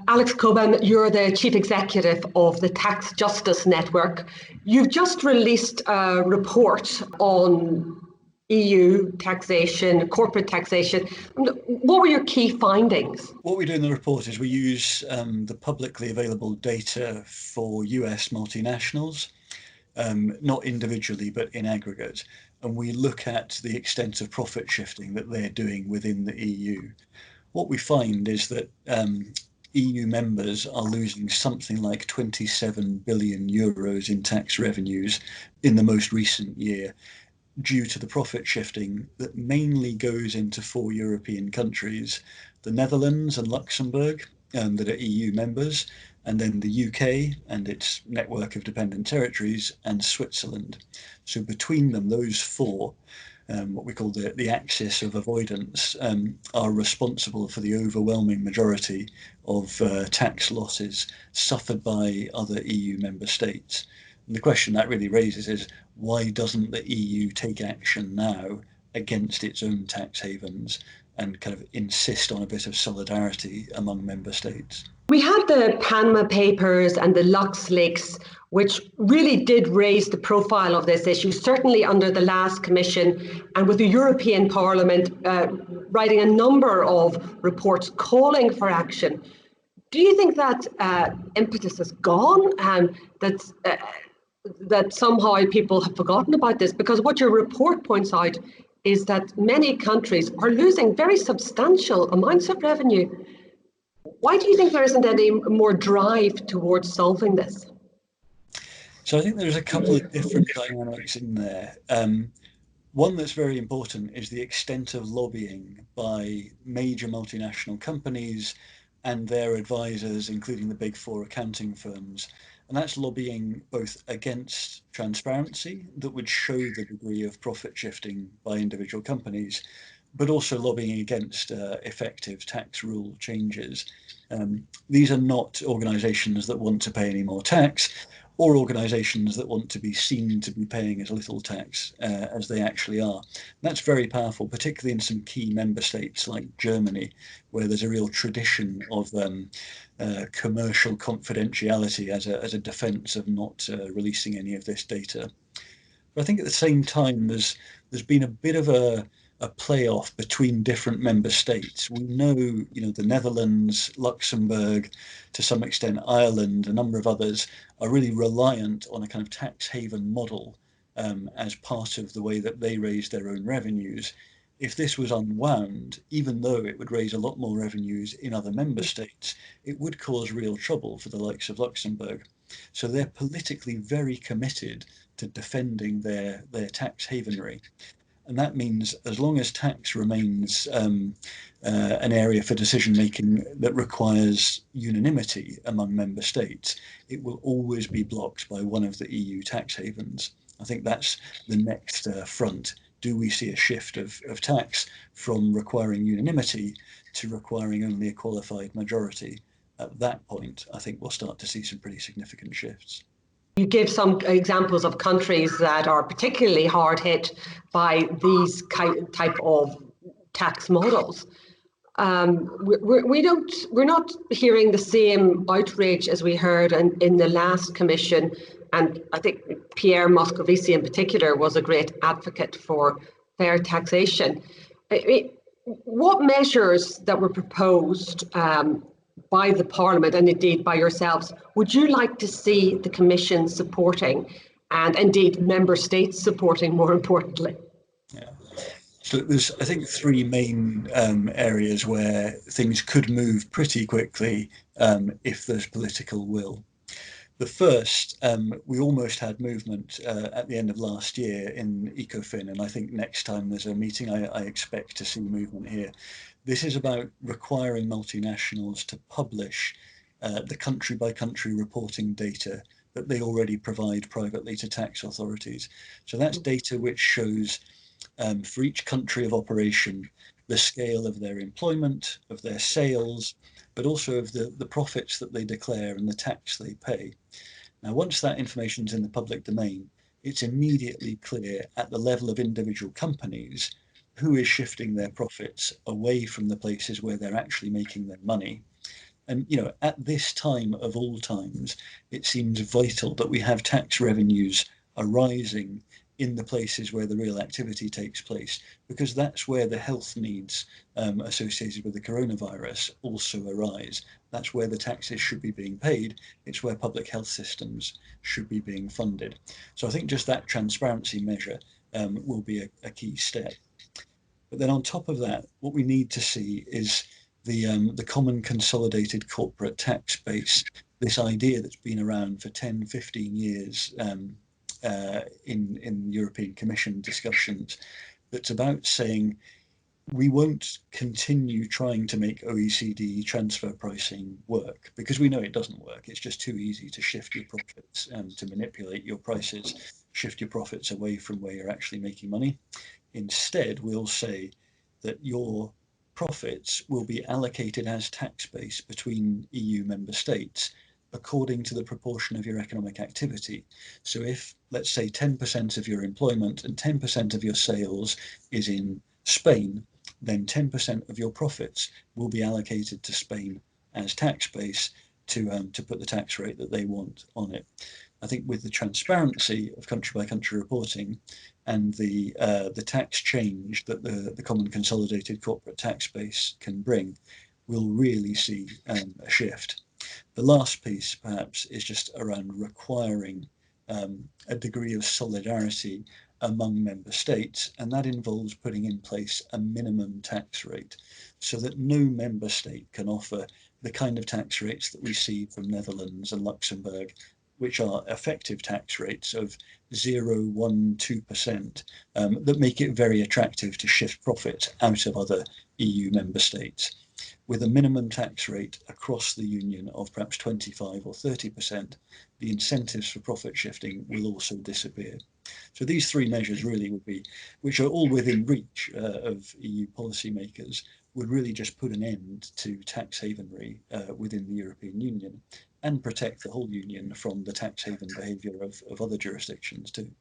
Alex Cobham, you're the Chief Executive of the Tax Justice Network. You've just released a report on EU taxation, corporate taxation. What were your key findings? What we do in the report is we use the publicly available data for US multinationals, not individually, but in aggregate. And we look at the extent of profit shifting that they're doing within the EU. What we find is that EU members are losing something like 27 billion euros in tax revenues in the most recent year, due to the profit shifting that mainly goes into 4 European countries, the Netherlands and Luxembourg, that are EU members, and then the UK and its network of dependent territories, and Switzerland. So between them, those four, what we call the axis of avoidance, are responsible for the overwhelming majority of tax losses suffered by other EU member states. And the question that really raises is, why doesn't the EU take action now against its own tax havens and kind of insist on a bit of solidarity among member states? We had the Panama Papers and the LuxLeaks, which really did raise the profile of this issue, certainly under the last Commission, and with the European Parliament writing a number of reports calling for action. Do you think that impetus is gone, and that somehow people have forgotten about this? Because what your report points out is that many countries are losing very substantial amounts of revenue. Why do you think there isn't any more drive towards solving this? So I think there's a couple of different dynamics in there. One that's very important is the extent of lobbying by major multinational companies and their advisors, including the big four accounting firms. And that's lobbying both against transparency that would show the degree of profit shifting by individual companies, but also lobbying against effective tax rule changes. These are not organisations that want to pay any more tax, or organisations that want to be seen to be paying as little tax as they actually are. And that's very powerful, particularly in some key member states like Germany, where there's a real tradition of commercial confidentiality as a defence of not releasing any of this data. But I think at the same time, there's been a bit of a playoff between different member states. We know, the Netherlands, Luxembourg, to some extent Ireland, a number of others are really reliant on a kind of tax haven model as part of the way that they raise their own revenues. If this was unwound, even though it would raise a lot more revenues in other member states, it would cause real trouble for the likes of Luxembourg. So they're politically very committed to defending their tax havenry. And that means as long as tax remains an area for decision making that requires unanimity among member states, it will always be blocked by one of the EU tax havens. I think that's the next front. Do we see a shift of tax from requiring unanimity to requiring only a qualified majority? At that point, I think we'll start to see some pretty significant shifts. You give some examples of countries that are particularly hard hit by these type of tax models. We're not hearing the same outrage as we heard in the last Commission, and I think Pierre Moscovici in particular was a great advocate for fair taxation. What measures that were proposed by the Parliament and indeed by yourselves would you like to see the Commission supporting, and indeed member states supporting, more importantly? Yeah. So there's, I think, three main areas where things could move pretty quickly if there's political will. The first, we almost had movement at the end of last year in ECOFIN, and I think next time there's a meeting, I expect to see movement here. This is about requiring multinationals to publish the country-by-country reporting data that they already provide privately to tax authorities. So that's data which shows for each country of operation the scale of their employment, of their sales, but also of the profits that they declare and the tax they pay. Now, once that information is in the public domain, it's immediately clear at the level of individual companies who is shifting their profits away from the places where they're actually making their money And at this time of all times, it seems vital that we have tax revenues arising in the places where the real activity takes place, because that's where the health needs associated with the coronavirus also arise. That's where the taxes should be being paid. It's where public health systems should be being funded. So I think just that transparency measure will be a key step. But then on top of that, what we need to see is the common consolidated corporate tax base, this idea that's been around for 10, 15 years in European Commission discussions, that's about saying we won't continue trying to make OECD transfer pricing work because we know it doesn't work. It's just too easy to shift your profits and to manipulate your prices, shift your profits away from where you're actually making money. Instead, we'll say that your profits will be allocated as tax base between EU member states according to the proportion of your economic activity. So if, let's say, 10% of your employment and 10% of your sales is in Spain, then 10% of your profits will be allocated to Spain as tax base to put the tax rate that they want on it. I think with the transparency of country by country reporting and the tax change that the common consolidated corporate tax base can bring, we'll really see a shift. The last piece, perhaps, is just around requiring a degree of solidarity among member states, and that involves putting in place a minimum tax rate so that no member state can offer the kind of tax rates that we see from Netherlands and Luxembourg, which are effective tax rates of 0, 1, 2%, that make it very attractive to shift profits out of other EU member states. With a minimum tax rate across the union of perhaps 25 or 30%, the incentives for profit shifting will also disappear. So these three measures really would be, which are all within reach of EU policymakers, would really just put an end to tax havenry within the European Union and protect the whole union from the tax haven behaviour of other jurisdictions too.